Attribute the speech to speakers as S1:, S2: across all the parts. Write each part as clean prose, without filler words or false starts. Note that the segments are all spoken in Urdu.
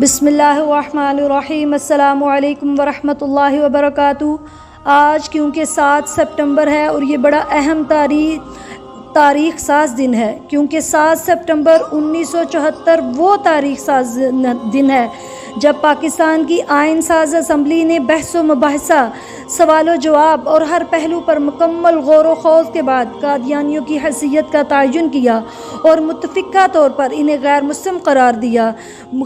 S1: بسم اللہ الرحمن الرحیم۔ السلام علیکم ورحمۃ اللہ وبرکاتہ۔ آج کیونکہ 7 سپٹمبر ہے اور یہ بڑا اہم تاریخ ساز دن ہے، کیونکہ 7 سپٹمبر 1974 وہ تاریخ ساز دن ہے جب پاکستان کی آئین ساز اسمبلی نے بحث و مباحثہ، سوال و جواب اور ہر پہلو پر مکمل غور و خوض کے بعد قادیانیوں کی حیثیت کا تعین کیا اور متفقہ طور پر انہیں غیر مسلم قرار دیا،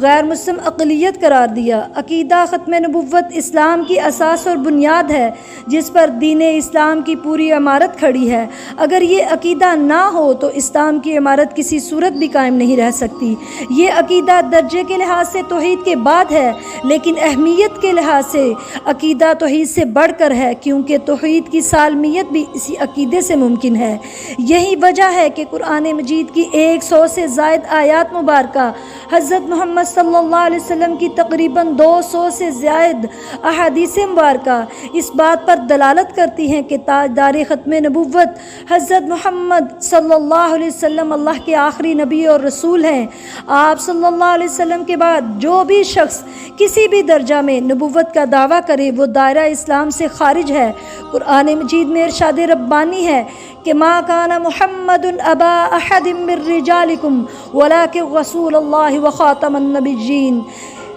S1: غیر مسلم اقلیت قرار دیا۔ عقیدہ ختم نبوت اسلام کی اساس اور بنیاد ہے جس پر دین اسلام کی پوری عمارت کھڑی ہے۔ اگر یہ عقیدہ نہ ہو تو اسلام کی عمارت کسی صورت بھی قائم نہیں رہ سکتی۔ یہ عقیدہ درجے کے لحاظ سے توحید کے بعد ہے، لیکن اہمیت کے لحاظ سے عقیدہ توحید سے بڑھ کر ہے، کیونکہ توحید کی سالمیت بھی اسی عقیدے سے ممکن ہے۔ یہی وجہ ہے کہ قرآن مجید کی 100 سے زائد آیات مبارکہ، حضرت محمد صلی اللہ علیہ وسلم کی تقریباً 200 سے زائد احادیث مبارکہ اس بات پر دلالت کرتی ہیں کہ تاجدار ختم نبوت حضرت محمد صلی اللہ علیہ وسلم اللہ کے آخری نبی اور رسول ہیں۔ آپ صلی اللہ علیہ وسلم کے بعد جو بھی شخص کسی بھی درجہ میں نبوت کا دعویٰ کرے وہ دائرہ اسلام سے خارج ہے۔ قرآن مجید میں ارشاد ربانی ہے کہ ما کان محمد ابا احد من رجالکم ولکن رسول اللہ وخاتم النبیین،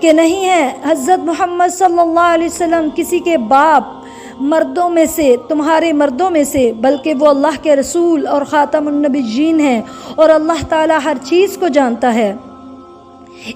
S1: کہ نہیں ہے حضرت محمد صلی اللہ علیہ وسلم کسی کے باپ مردوں میں سے، تمہارے مردوں میں سے، بلکہ وہ اللہ کے رسول اور خاتم النبیین ہیں اور اللہ تعالیٰ ہر چیز کو جانتا ہے۔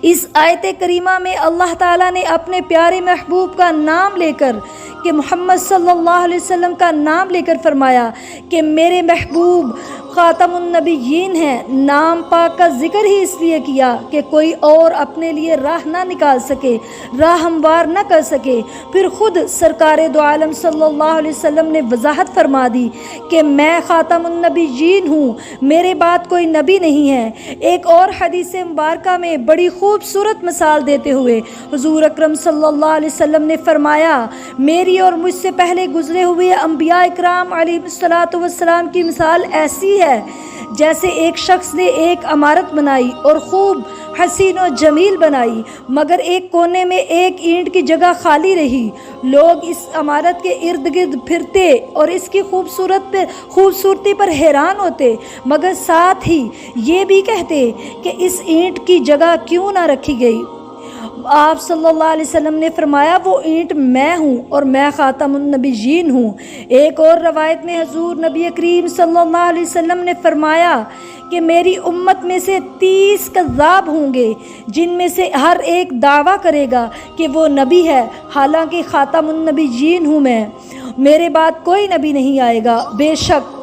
S1: اس آیت کریمہ میں اللہ تعالیٰ نے اپنے پیارے محبوب کا نام لے کر کہ محمد صلی اللہ علیہ وسلم کا نام لے کر فرمایا کہ میرے محبوب خاتم النبیین ہیں۔ نام پاک کا ذکر ہی اس لیے کیا کہ کوئی اور اپنے لیے راہ نہ نکال سکے، راہ ہموار نہ کر سکے۔ پھر خود سرکار دو عالم صلی اللہ علیہ وسلم نے وضاحت فرما دی کہ میں خاتم النبیین ہوں، میرے بعد کوئی نبی نہیں ہے۔ ایک اور حدیث مبارکہ میں بڑی خوبصورت مثال دیتے ہوئے حضور اکرم صلی اللہ علیہ وسلم نے فرمایا، میری اور مجھ سے پہلے گزرے ہوئے انبیاء اکرام علیہ الصلوۃ والسلام کی مثال ایسی ہے جیسے ایک شخص نے ایک عمارت بنائی اور خوب حسین و جمیل بنائی، مگر ایک کونے میں ایک اینٹ کی جگہ خالی رہی۔ لوگ اس عمارت کے ارد گرد پھرتے اور اس کی خوبصورتی پر حیران ہوتے، مگر ساتھ ہی یہ بھی کہتے کہ اس اینٹ کی جگہ کیوں نہ رکھی گئی۔ آپ صلی اللہ علیہ وسلم نے فرمایا، وہ اینٹ میں ہوں اور میں خاتم النبیین ہوں۔ ایک اور روایت میں حضور نبی کریم صلی اللہ علیہ وسلم نے فرمایا کہ میری امت میں سے 30 کذاب ہوں گے جن میں سے ہر ایک دعویٰ کرے گا کہ وہ نبی ہے، حالانکہ خاتم النبیین ہوں میں، میرے بعد کوئی نبی نہیں آئے گا۔ بے شک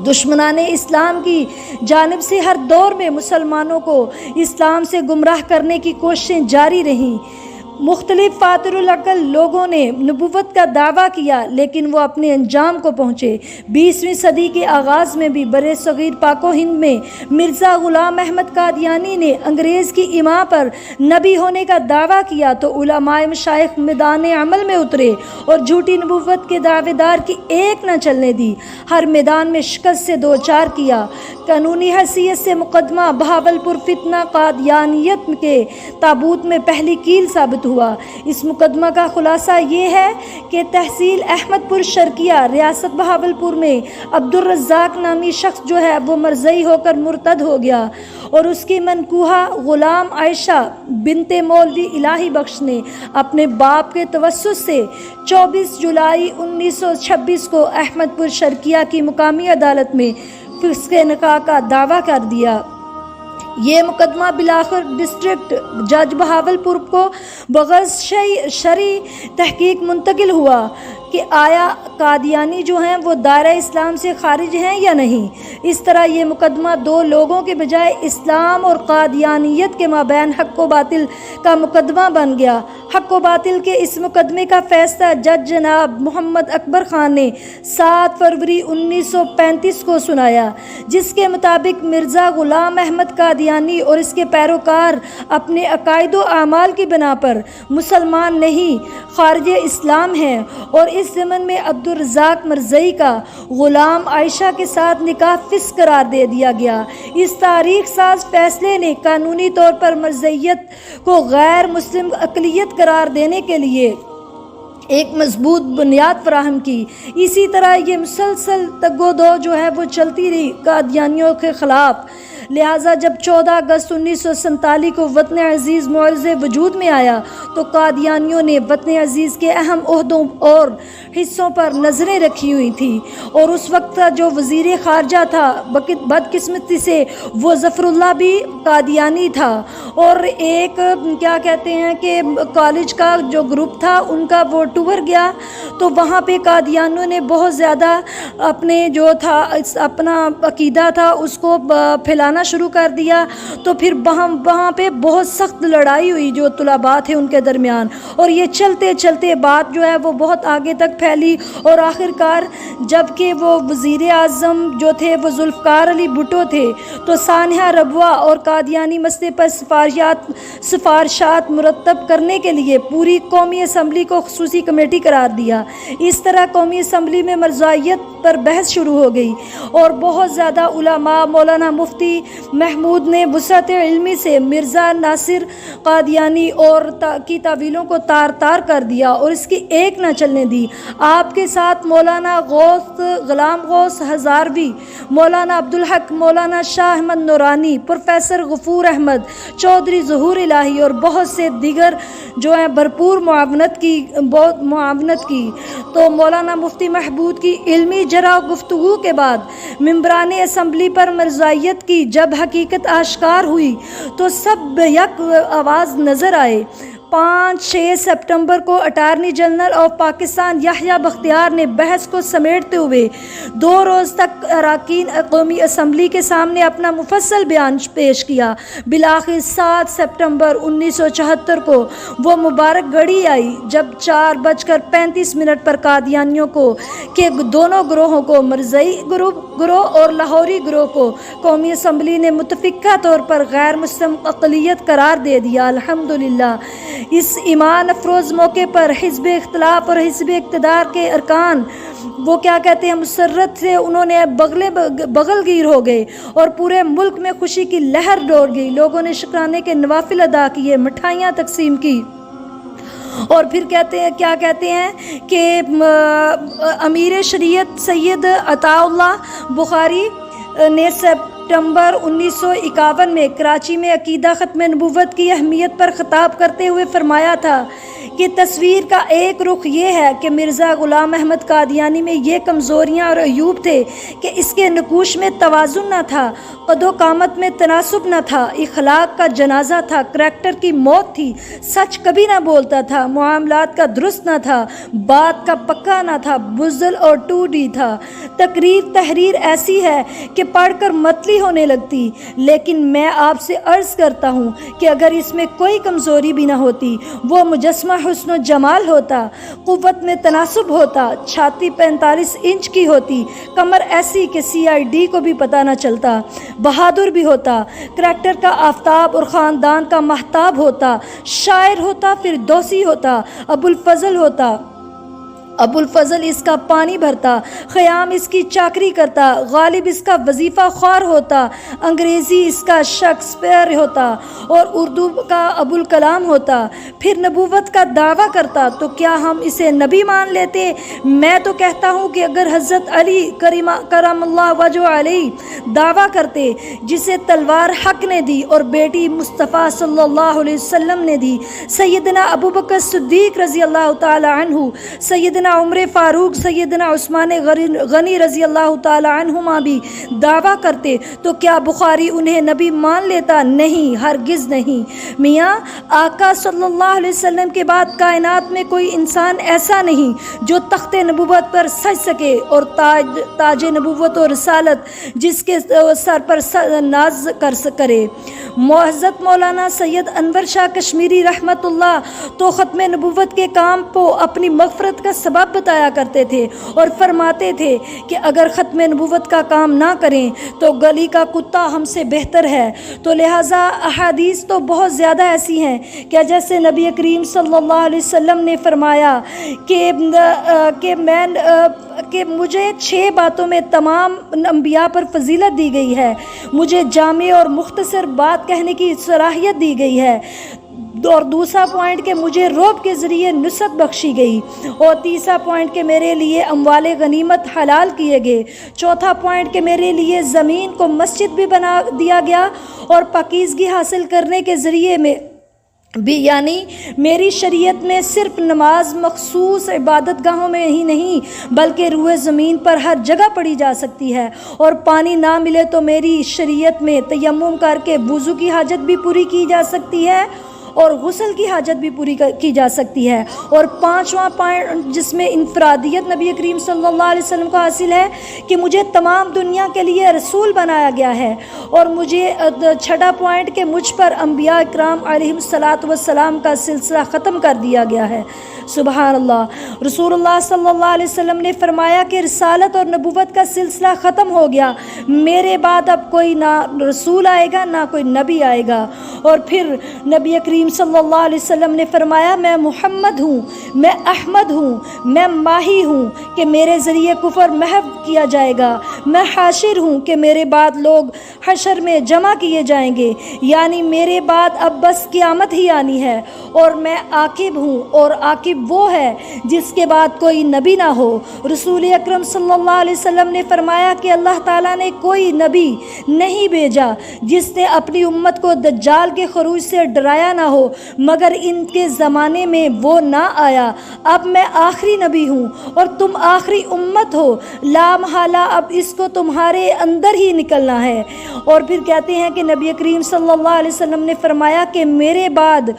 S1: دشمنان اسلام کی جانب سے ہر دور میں مسلمانوں کو اسلام سے گمراہ کرنے کی کوششیں جاری رہیں۔ مختلف فاطر العقل لوگوں نے نبوت کا دعویٰ کیا لیکن وہ اپنے انجام کو پہنچے۔ 20ویں صدی کے آغاز میں بھی برِ صغیر پاک و ہند میں مرزا غلام احمد قادیانی نے انگریز کی اماں پر نبی ہونے کا دعویٰ کیا تو علماء مشائخ میدان عمل میں اترے اور جھوٹی نبوت کے دعوے دار کی ایک نہ چلنے دی، ہر میدان میں شکست سے دوچار کیا۔ قانونی حیثیت سے مقدمہ بہاولپور فتنہ قادیانیت کے تابوت میں پہلی کیل ثابت ہوا۔ اس مقدمہ کا خلاصہ یہ ہے کہ تحصیل احمد پور شرقیہ ریاست بہاولپور میں عبدالرزاق نامی شخص جو ہے وہ مرزئی ہو کر مرتد ہو گیا اور اس کی منکوحہ غلام عائشہ بنت مولوی الہی بخش نے اپنے باپ کے توسط سے 24 جولائی 1926 کو احمد پور شرقیہ کی مقامی عدالت میں فسق نکاح کا دعویٰ کر دیا۔ یہ مقدمہ بالآخر ڈسٹرکٹ جج بہاولپور کو بغرض شرعی تحقیق منتقل ہوا کہ آیا قادیانی جو ہیں وہ دائرہ اسلام سے خارج ہیں یا نہیں۔ اس طرح یہ مقدمہ دو لوگوں کے بجائے اسلام اور قادیانیت کے مابین حق و باطل کا مقدمہ بن گیا۔ حق و باطل کے اس مقدمے کا فیصلہ جج جناب محمد اکبر خان نے 7 فروری 1935 کو سنایا، جس کے مطابق مرزا غلام احمد قادیانی اور اس کے پیروکار اپنے عقائد و اعمال کی بنا پر مسلمان نہیں، خارج اسلام ہیں اور اس اس ضمن میں عبدالرزاق مرزئی کا غلام عائشہ کے ساتھ نکاح فسق قرار دے دیا گیا۔ اس تاریخ ساز فیصلے نے قانونی طور پر مرزائیت کو غیر مسلم اقلیت قرار دینے کے لیے ایک مضبوط بنیاد فراہم کی۔ اسی طرح یہ مسلسل تگ و دو جو ہے وہ چلتی رہی قادیانیوں کے خلاف۔ لہٰذا جب 14 اگست 1947 کو وطن عزیز معرض وجود میں آیا تو قادیانیوں نے وطن عزیز کے اہم عہدوں اور حصوں پر نظریں رکھی ہوئی تھیں، اور اس وقت کا جو وزیر خارجہ تھا بدقسمتی سے وہ ظفر اللہ بھی قادیانی تھا، اور ایک کیا کہتے ہیں کہ کالج کا جو گروپ تھا ان کا وہ ٹور گیا تو وہاں پہ قادیانیوں نے بہت زیادہ اپنے جو تھا اپنا عقیدہ تھا اس کو پھیلانا شروع کر دیا، تو پھر وہاں پہ بہت سخت لڑائی ہوئی جو طلباء تھے ان کے درمیان، اور یہ چلتے چلتے بات جو ہے وہ بہت آگے تک پھیلی، اور آخر کار جب کہ وہ وزیر اعظم جو تھے وہ ذوالفقار علی بھٹو تھے تو سانحہ ربوہ اور قادیانی مسئلے پر سفارشات مرتب کرنے کے لیے پوری قومی اسمبلی کو خصوصی کمیٹی قرار دیا۔ اس طرح قومی اسمبلی میں مرزائیت پر بحث شروع ہو گئی، اور بہت زیادہ علماء مولانا مفتی محمود نے وسعت علمی سے مرزا ناصر قادیانی اور کی تعویلوں کو تار تار کر دیا اور اس کی ایک نہ چلنے دی۔ آپ کے ساتھ مولانا غلام غوث ہزاروی، مولانا عبدالحق، مولانا شاہ احمد نورانی، پروفیسر غفور احمد چودھری ظہور الہی اور بہت سے دیگر جو ہیں بھرپور معاونت کی تو مولانا مفتی محمود کی علمی جرح و گفتگو کے بعد ممبران اسمبلی پر مرزائیت کی جب حقیقت آشکار ہوئی تو سب یک آواز نظر آئے۔ 5-6 سپٹمبر کو اٹارنی جنرل آف پاکستان یحییٰ بختیار نے بحث کو سمیٹتے ہوئے 2 روز تک اراکین قومی اسمبلی کے سامنے اپنا مفصل بیان پیش کیا۔ بالآخر 7 سپٹمبر 1974 کو وہ مبارک گھڑی آئی جب 4:35 پر قادیانیوں کو کے دونوں گروہوں کو، مرزائی گروہ اور لاہوری گروہ کو، قومی اسمبلی نے متفقہ طور پر غیر مسلم اقلیت قرار دے دیا۔ الحمدللہ اس ایمان افروز موقع پر حزب اختلاف اور حزب اقتدار کے ارکان وہ کیا کہتے ہیں مسرت سے انہوں نے بغل گیر ہو گئے اور پورے ملک میں خوشی کی لہر دوڑ گئی۔ لوگوں نے شکرانے کے نوافل ادا کیے، مٹھائیاں تقسیم کی، اور پھر کیا کہتے ہیں کہ امیر شریعت سید عطا اللہ بخاری نے سپٹمبر 1951 میں کراچی میں عقیدہ ختم نبوت کی اہمیت پر خطاب کرتے ہوئے فرمایا تھا کہ تصویر کا ایک رخ یہ ہے کہ مرزا غلام احمد قادیانی میں یہ کمزوریاں اور عیوب تھے کہ اس کے نقوش میں توازن نہ تھا، قد و قامت میں تناسب نہ تھا، اخلاق کا جنازہ تھا، کریکٹر کی موت تھی، سچ کبھی نہ بولتا تھا، معاملات کا درست نہ تھا، بات کا پکا نہ تھا، بزدل اور 2D تھا۔ تحریر ایسی ہے کہ پڑھ کر متلی ہونے لگتی، لیکن میں آپ سے عرض کرتا ہوں کہ اگر اس میں کوئی کمزوری بھی نہ ہوتی، وہ مجسمہ حسن و جمال ہوتا، قوت میں تناسب ہوتا، چھاتی 45 انچ کی ہوتی، کمر ایسی کہ CID کو بھی پتہ نہ چلتا، بہادر بھی ہوتا، کریکٹر کا آفتاب اور خاندان کا مہتاب ہوتا، شاعر ہوتا، فردوسی ہوتا، ابوالفضل اس کا پانی بھرتا، خیام اس کی چاکری کرتا، غالب اس کا وظیفہ خوار ہوتا، انگریزی اس کا شیکسپیئر ہوتا اور اردو کا ابوالکلام ہوتا، پھر نبوت کا دعویٰ کرتا تو کیا ہم اسے نبی مان لیتے؟ میں تو کہتا ہوں کہ اگر حضرت علی کرم اللہ وجہ علیہ دعویٰ کرتے جسے تلوار حق نے دی اور بیٹی مصطفیٰ صلی اللہ علیہ وسلم نے دی، سیدنا ابوبکر صدیق رضی اللہ تعالی عنہ، سیدنا عمر فاروق، سیدنا عثمان غنی رضی اللہ تعالی عنہما بھی دعویٰ کرتے تو کیا بخاری انہیں نبی مان لیتا؟ نہیں، ہرگز نہیں۔ میاں آقا صلی اللہ علیہ وسلم کے بعد کائنات میں کوئی انسان ایسا نہیں جو تخت نبوت پر سج سکے اور تاج نبوت و رسالت جس کے کے سر پر ناز کرے۔ حضرت مولانا سید انور شاہ کشمیری رحمۃ اللہ تو ختم نبوت کے کام کو اپنی مغفرت کا سبب بتایا کرتے تھے اور فرماتے تھے کہ اگر ختم نبوت کا کام نہ کریں تو گلی کا کتا ہم سے بہتر ہے۔ تو لہٰذا احادیث تو بہت زیادہ ایسی ہیں کہ جیسے نبی کریم صلی اللہ علیہ وسلم نے فرمایا کہ مجھے 6 باتوں میں تمام انبیاء پر فضیلت دی گئی ہے، مجھے جامع اور مختصر بات کہنے کی صلاحیت دی گئی ہے، اور دوسرا پوائنٹ کہ مجھے رعب کے ذریعے نصرت بخشی گئی، اور تیسرا پوائنٹ کہ میرے لیے اموال غنیمت حلال کیے گئے، چوتھا پوائنٹ کہ میرے لیے زمین کو مسجد بھی بنا دیا گیا، اور پاکیزگی حاصل کرنے کے ذریعے میں بھی، یعنی میری شریعت میں صرف نماز مخصوص عبادت گاہوں میں ہی نہیں بلکہ روئے زمین پر ہر جگہ پڑھی جا سکتی ہے، اور پانی نہ ملے تو میری شریعت میں تیمم کر کے وضو کی حاجت بھی پوری کی جا سکتی ہے اور غسل کی حاجت بھی پوری کی جا سکتی ہے۔ اور 5واں پوائنٹ جس میں انفرادیت نبی کریم صلی اللہ علیہ وسلم کو حاصل ہے کہ مجھے تمام دنیا کے لیے رسول بنایا گیا ہے، اور مجھے 6واں پوائنٹ کہ مجھ پر انبیاء اکرام علیہم الصلاۃ والسلام کا سلسلہ ختم کر دیا گیا ہے۔ سبحان اللہ۔ رسول اللہ صلی اللہ علیہ وسلم نے فرمایا کہ رسالت اور نبوت کا سلسلہ ختم ہو گیا، میرے بعد اب کوئی نہ رسول آئے گا نہ کوئی نبی آئے گا۔ اور پھر نبی کریم صلی اللہ علیہ وسلم نے فرمایا میں محمد ہوں، میں احمد ہوں، میں ماہی ہوں کہ میرے ذریعے کفر محو کیا جائے گا، میں حاشر ہوں کہ میرے بعد لوگ حشر میں جمع کیے جائیں گے، یعنی میرے بعد اب بس قیامت ہی آنی ہے، اور میں عاقب ہوں، اور عاقب وہ ہے جس کے بعد کوئی نبی نہ ہو۔ رسول اکرم صلی اللہ علیہ وسلم نے فرمایا کہ اللہ تعالیٰ نے کوئی نبی نہیں بھیجا جس نے اپنی امت کو دجال کے خروج سے ڈرایا نہ ہو، مگر ان کے زمانے میں وہ نہ آیا۔ اب میں آخری نبی ہوں اور تم آخری امت ہو، لا محالہ اب اس کو تمہارے اندر ہی نکلنا ہے۔ اور پھر کہتے ہیں کہ نبی کریم صلی اللہ علیہ وسلم نے فرمایا کہ میرے بعد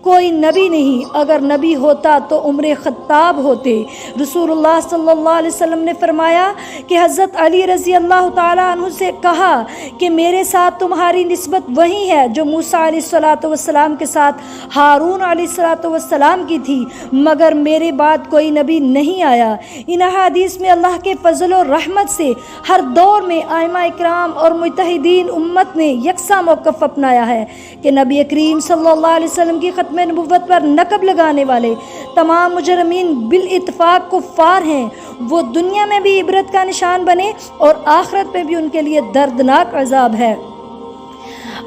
S1: کوئی نبی نہیں، اگر نبی ہوتا تو عمر خطاب ہوتے۔ رسول اللہ صلی اللہ علیہ وسلم نے فرمایا کہ حضرت علی رضی اللہ تعالیٰ عنہ سے کہا کہ میرے ساتھ تمہاری نسبت وہی ہے جو موسیٰ علیہ الصلوۃ والسلام کے ساتھ ہارون علیہ الصلوۃ والسلام کی تھی، مگر میرے بعد کوئی نبی نہیں آیا۔ ان احادیث میں اللہ کے فضل و رحمت سے ہر دور میں ائمہ اکرام اور مجتہدین امت نے یکساں موقف اپنایا ہے کہ نبی کریم صلی اللہ علیہ وسلم کی ختم نبوت پر نقب لگانے والے تمام مجرمین بالاتفاق کفار ہیں، وہ دنیا میں بھی عبرت کا نشان بنے اور آخرت میں بھی ان کے لیے دردناک عذاب ہے۔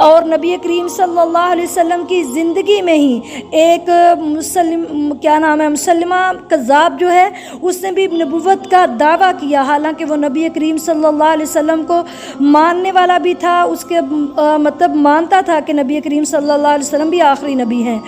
S1: اور نبی کریم صلی اللہ علیہ وسلم کی زندگی میں ہی ایک مسلمہ کذاب جو ہے اس نے بھی نبوت کا دعویٰ کیا، حالانکہ وہ نبی کریم صلی اللہ علیہ وسلم کو ماننے والا بھی تھا، اس کے مطلب مانتا تھا کہ نبی کریم صلی اللہ علیہ وسلم بھی آخری نبی ہیں۔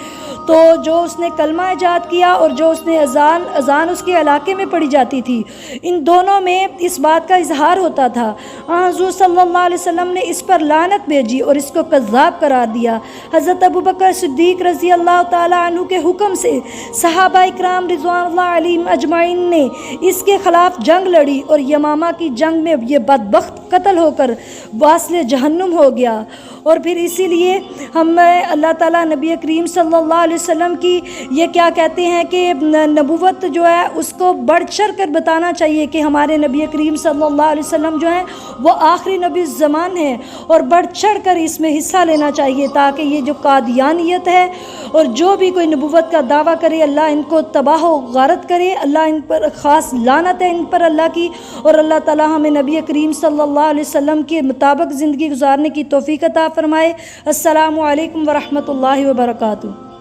S1: تو جو اس نے کلمہ ایجاد کیا اور جو اس نے اذان اس کے علاقے میں پڑھی جاتی تھی، ان دونوں میں اس بات کا اظہار ہوتا تھا۔ حضور صلی اللہ علیہ وسلم نے اس پر لعنت بھیجی اور اس کو کذاب قرار دیا۔ حضرت ابوبکر صدیق رضی اللہ تعالیٰ عنہ کے حکم سے صحابہ اکرام رضوان اللہ علیہم اجمعین نے اس کے خلاف جنگ لڑی، اور یمامہ کی جنگ میں یہ بدبخت قتل ہو کر واصل جہنم ہو گیا۔ اور پھر اسی لیے ہمیں اللہ تعالیٰ نبی کریم صلی اللہ علیہ وسلم کی یہ کیا کہتے ہیں کہ نبوت جو ہے اس کو بڑھ چڑھ کر بتانا چاہیے کہ ہمارے نبی کریم صلی اللہ علیہ وسلم جو ہیں وہ آخری نبی الزمان ہیں، اور بڑھ چڑھ کر اس میں حصہ لینا چاہیے، تاکہ یہ جو قادیانیت ہے اور جو بھی کوئی نبوت کا دعویٰ کرے اللہ ان کو تباہ و غارت کرے، اللہ ان پر خاص لعنت ہے ان پر اللہ کی، اور اللہ تعالیٰ ہمیں نبی کریم صلی اللہ علیہ وسلم کے مطابق زندگی گزارنے کی توفیق عطا فرمائے۔ السلام علیکم ورحمۃ اللہ وبرکاتہ۔